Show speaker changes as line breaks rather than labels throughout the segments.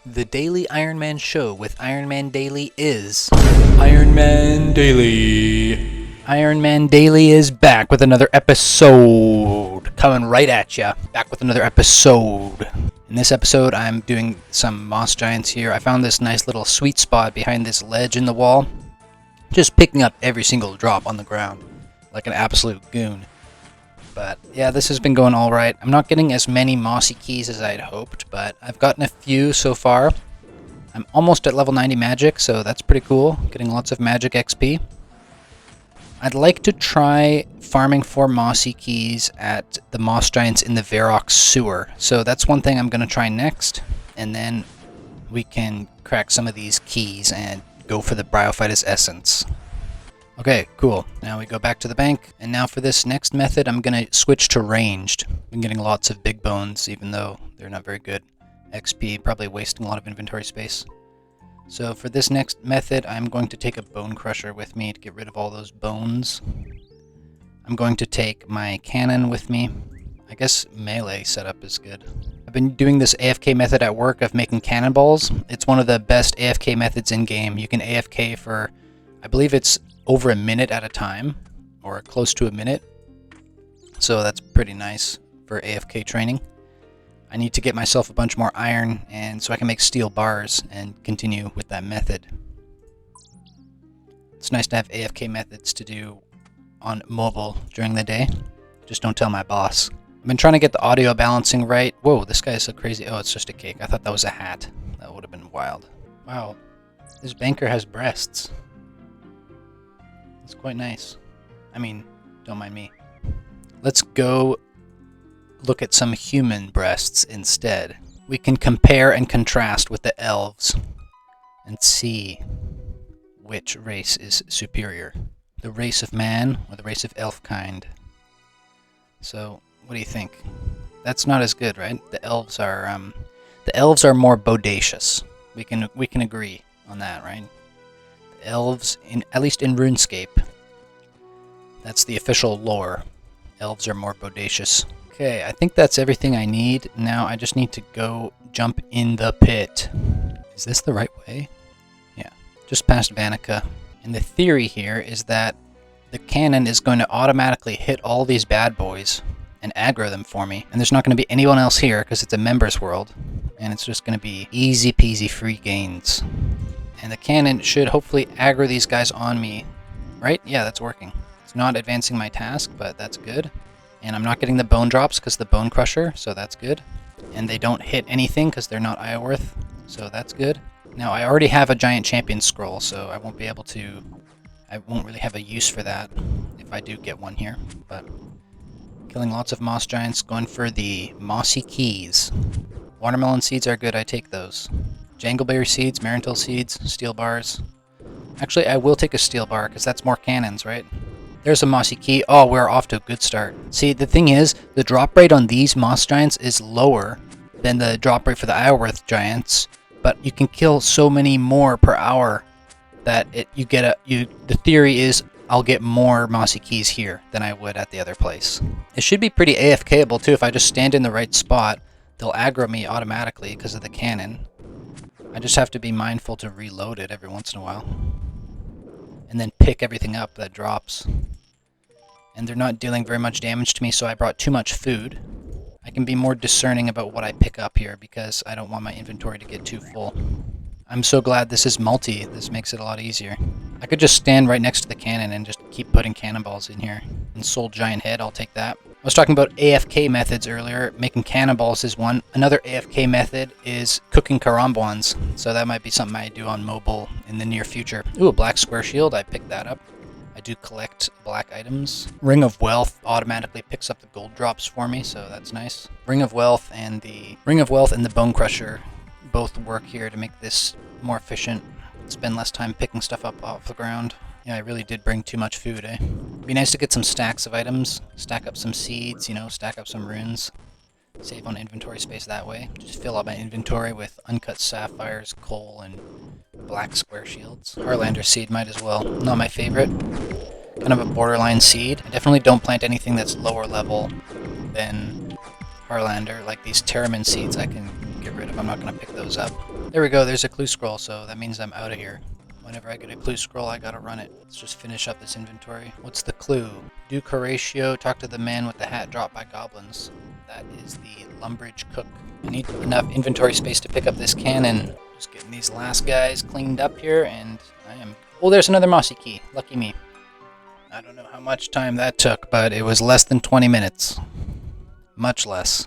The Daily Ironman Show with Ironman Daily is... Ironman Daily! Ironman Daily is back with another episode. Coming right at ya. Back with another episode. In this episode, I'm doing some moss giants here. I found this nice little sweet spot behind this ledge in the wall. Just picking up every single drop on the ground. Like an absolute goon. But yeah, this has been going alright. I'm not getting as many mossy keys as I'd hoped, but I've gotten a few so far. I'm almost at level 90 magic, so that's pretty cool. Getting lots of magic XP. I'd like to try farming for mossy keys at the moss giants in the Varrock sewer. So that's one thing I'm going to try next. And then we can crack some of these keys and go for the Bryophytus essence. Okay, cool. Now we go back to the bank, and now for this next method, I'm going to switch to ranged. I'm getting lots of big bones, even though they're not very good XP, probably wasting a lot of inventory space. So for this next method, I'm going to take a bone crusher with me to get rid of all those bones. I'm going to take my cannon with me. I guess melee setup is good. I've been doing this AFK method at work of making cannonballs. It's one of the best AFK methods in game. You can AFK for, I believe it's over a minute at a time, or close to a minute. So that's pretty nice for AFK training. I need to get myself a bunch more iron, and so I can make steel bars and continue with that method. It's nice to have AFK methods to do on mobile during the day. Just don't tell my boss. I've been trying to get the audio balancing right. Whoa, this guy is so crazy. Oh, it's just a cake. I thought that was a hat. That would have been wild. Wow, this banker has breasts. It's quite nice. I mean, don't mind me. Let's go look at some human breasts instead. We can compare and contrast with the elves and see which race is superior. The race of man or the race of elf kind. So, what do you think? That's not as good, right? The elves are more bodacious. We can agree on that, right? Elves, at least in Runescape, that's the official lore. Elves are more bodacious. Okay, I think that's everything I need. Now I just need to go jump in the pit. Is this the right way? Yeah, just past Vanica. And the theory here is that the cannon is going to automatically hit all these bad boys and aggro them for me. And there's not going to be anyone else here because it's a members world. And it's just going to be easy peasy free gains. And the cannon should hopefully aggro these guys on me. Right? Yeah, that's working. It's not advancing my task, but that's good. And I'm not getting the bone drops because the bone crusher, so that's good. And they don't hit anything because they're not Ioworth, so that's good. Now, I already have a giant champion scroll, so I won't really have a use for that if I do get one here. But killing lots of moss giants, going for the mossy keys. Watermelon seeds are good, I take those. Jangleberry seeds, Marentil seeds, steel bars. Actually, I will take a steel bar, because that's more cannons, right? There's a mossy key. Oh, we're off to a good start. See, the thing is, the drop rate on these moss giants is lower than the drop rate for the Ioworth giants, but you can kill so many more per hour that the theory is I'll get more mossy keys here than I would at the other place. It should be pretty AFKable too. If I just stand in the right spot, they'll aggro me automatically because of the cannon. I just have to be mindful to reload it every once in a while. And then pick everything up that drops. And they're not dealing very much damage to me, so I brought too much food. I can be more discerning about what I pick up here because I don't want my inventory to get too full. I'm so glad this is multi. This makes it a lot easier. I could just stand right next to the cannon and just keep putting cannonballs in here. And Soul Giant Head, I'll take that. I was talking about AFK methods earlier. Making cannonballs is one. Another AFK method is cooking karambwans. So that might be something I do on mobile in the near future. Ooh, a black square shield. I picked that up. I do collect black items. Ring of Wealth automatically picks up the gold drops for me, so that's nice. Ring of Wealth and the Bone Crusher both work here to make this more efficient. Spend less time picking stuff up off the ground. Yeah, I really did bring too much food, eh? Be nice to get some stacks of items, stack up some seeds, stack up some runes. Save on inventory space that way. Just fill up my inventory with uncut sapphires, coal, and black square shields. Harlander seed might as well. Not my favorite. Kind of a borderline seed. I definitely don't plant anything that's lower level than Harlander, like these Terramin seeds I can get rid of. I'm not going to pick those up. There we go, there's a clue scroll, so that means I'm out of here. Whenever I get a clue scroll, I gotta run it. Let's just finish up this inventory. What's the clue? Duke Horatio, talk to the man with the hat dropped by goblins. That is the Lumbridge Cook. I need enough inventory space to pick up this cannon. Just getting these last guys cleaned up here, and I am... Oh, there's another mossy key. Lucky me. I don't know how much time that took, but it was less than 20 minutes. Much less.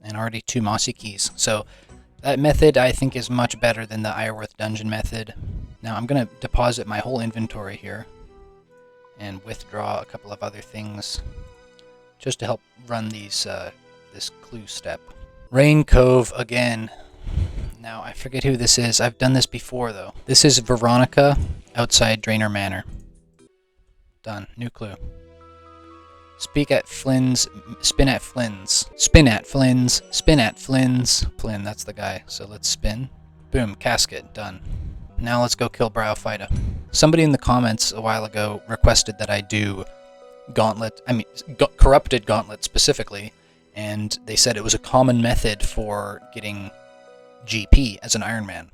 And already 2 mossy keys. So that method, I think, is much better than the Ironworth dungeon method. Now I'm going to deposit my whole inventory here and withdraw a couple of other things just to help run these this clue step. Rain Cove again. Now I forget who this is. I've done this before though. This is Veronica outside Drainer Manor. Done. New clue. Speak at Flynn's, spin at Flynn's. Spin at Flynn's, spin at Flynn's. Flynn, that's the guy. So let's spin. Boom, casket, done. Now let's go kill Bryophyta. Somebody in the comments a while ago requested that I do Gauntlet, Corrupted Gauntlet specifically, and they said it was a common method for getting GP as an Ironman.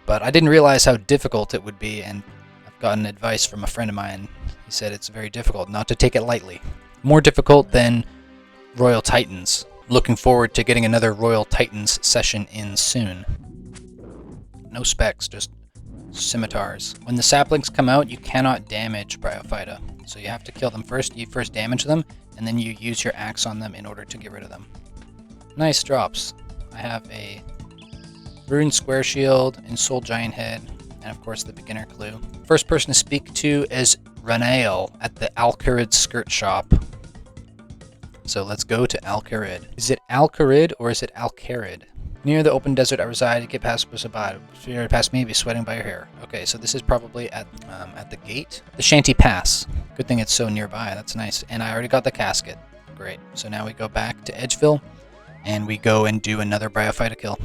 But I didn't realize how difficult it would be, and I've gotten advice from a friend of mine. He said it's very difficult, not to take it lightly. More difficult than Royal Titans. Looking forward to getting another Royal Titans session in soon. No specs, just scimitars. When the saplings come out, you cannot damage Bryophyta. So you have to kill them first. You first damage them, and then you use your axe on them in order to get rid of them. Nice drops. I have a Rune Square Shield and Soul Giant Head, and of course the beginner clue. First person to speak to is Ranael at the Alcarid skirt shop. So let's go to Alcarid. Is it Alcarid or is it Alcarid? Near the open desert I reside, get past me, be sweating by your hair. Okay, so this is probably at the gate. The Shanty Pass. Good thing it's so nearby, that's nice. And I already got the casket. Great. So now we go back to Edgeville, and we go and do another Bryophyta kill.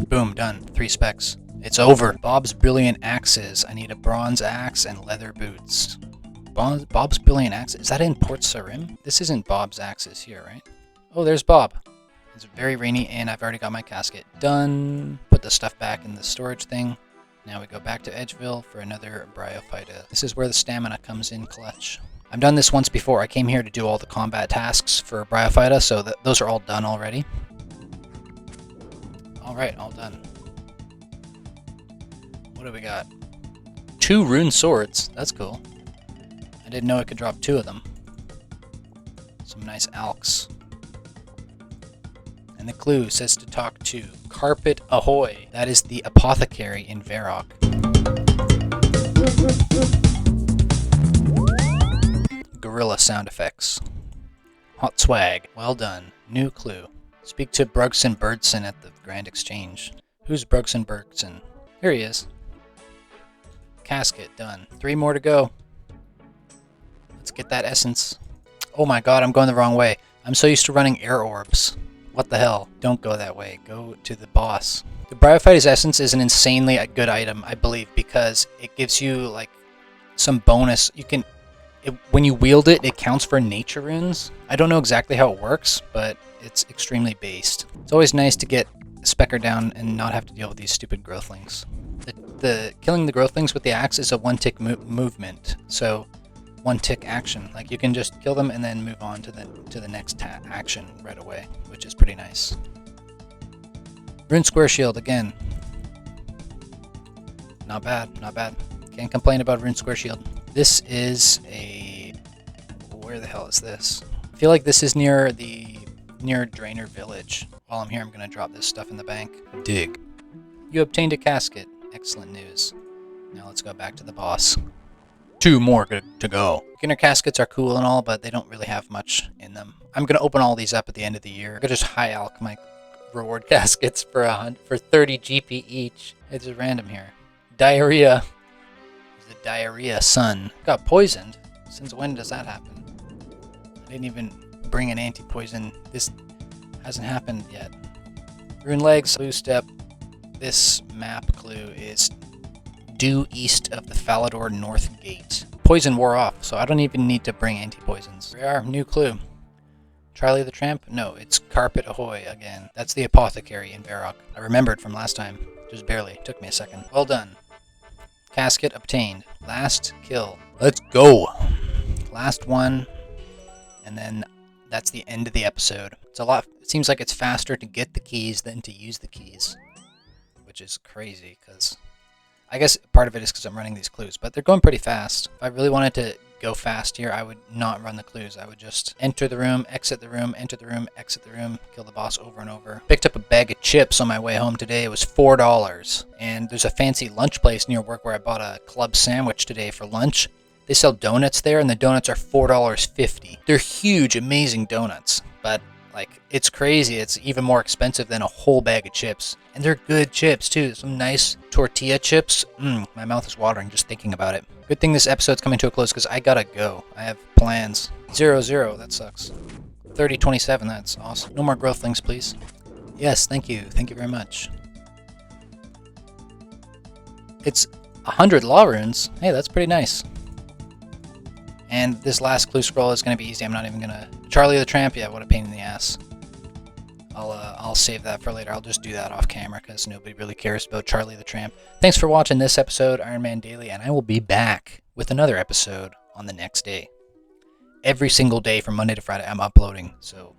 Boom, done. 3 specs. It's over. Bob's Brilliant Axes. I need a bronze axe and leather boots. Bob's Brilliant Axe. Is that in Port Sarim? This isn't Bob's Axes here, right? Oh, there's Bob. It's very rainy, and I've already got my casket done. Put the stuff back in the storage thing. Now we go back to Edgeville for another Bryophyta. This is where the stamina comes in clutch. I've done this once before. I came here to do all the combat tasks for Bryophyta, so those are all done already. Alright, all done. What do we got? 2 rune swords. That's cool. I didn't know I could drop 2 of them. Some nice alks. And the clue says to talk to Carpet Ahoy. That is the apothecary in Varrock. Gorilla sound effects. Hot swag. Well done. New clue. Speak to Brugson Birdson at the Grand Exchange. Who's Brugson Birdson? Here he is. Casket. Done. 3 more to go. Let's get that essence. Oh my god, I'm going the wrong way. I'm so used to running air orbs. What the hell? Don't go that way. Go to the boss. The Bryophyta's essence is an insanely good item, I believe, because it gives you like some bonus. You can, when you wield it, it counts for nature runes. I don't know exactly how it works, but it's extremely based. It's always nice to get Specker down and not have to deal with these stupid growthlings. The killing the growthlings with the axe is a 1-tick movement, so 1-tick action. Like you can just kill them and then move on to the next action right away, which is pretty nice. Rune Square Shield again. Not bad, not bad. Can't complain about Rune Square Shield. This is a... Where the hell is this? I feel like this is near Drainer Village. While I'm here, I'm gonna drop this stuff in the bank. Dig. You obtained a casket. Excellent news. Now let's go back to the boss. 2 more to go. Beginner caskets are cool and all, but they don't really have much in them. I'm gonna open all these up at the end of the year. I'm gonna just high alch my reward caskets for 30 GP each. It's just random here. Diarrhea. The diarrhea son. Got poisoned. Since when does that happen? I didn't even bring an anti-poison. This hasn't happened yet. Rune legs. Clue step. This map clue is due east of the Falador North Gate. poison wore off, so I don't even need to bring anti-poisons. Here we are, new clue. Charlie the Tramp? No, it's Carpet Ahoy again. That's the apothecary in Varrock. I remembered from last time. Just barely. Took me a second. Well done. Casket obtained. Last kill. Let's go. Last one. And then that's the end of the episode. It's a lot. It seems like it's faster to get the keys than to use the keys, which is crazy because I guess part of it is because I'm running these clues, but they're going pretty fast. If I really wanted to go fast here, I would not run the clues. I would just enter the room, exit the room, enter the room, exit the room, kill the boss over and over. Picked up a bag of chips on my way home today. It was $4. And there's a fancy lunch place near work where I bought a club sandwich today for lunch. They sell donuts there, and the donuts are $4.50. They're huge, amazing donuts, but like, it's crazy. It's even more expensive than a whole bag of chips. And they're good chips, too. Some nice tortilla chips. My mouth is watering just thinking about it. Good thing this episode's coming to a close because I gotta go. I have plans. 0-0, that sucks. 30-27, that's awesome. No more growthlings, please. Yes, thank you. Thank you very much. It's 100 law runes. Hey, that's pretty nice. And this last clue scroll is going to be easy. I'm not even going to... Charlie the Tramp? Yeah, what a pain in the ass. I'll save that for later. I'll just do that off camera because nobody really cares about Charlie the Tramp. Thanks for watching this episode, Ironman Daily, and I will be back with another episode on the next day. Every single day from Monday to Friday, I'm uploading, so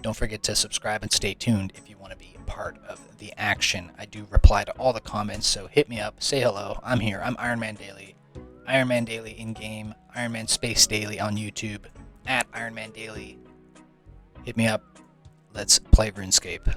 don't forget to subscribe and stay tuned if you want to be part of the action. I do reply to all the comments, so hit me up, say hello. I'm here. I'm Ironman Daily. Ironman Daily in-game, Ironman Space Daily on YouTube, @Ironman Daily. Hit me up. Let's play RuneScape.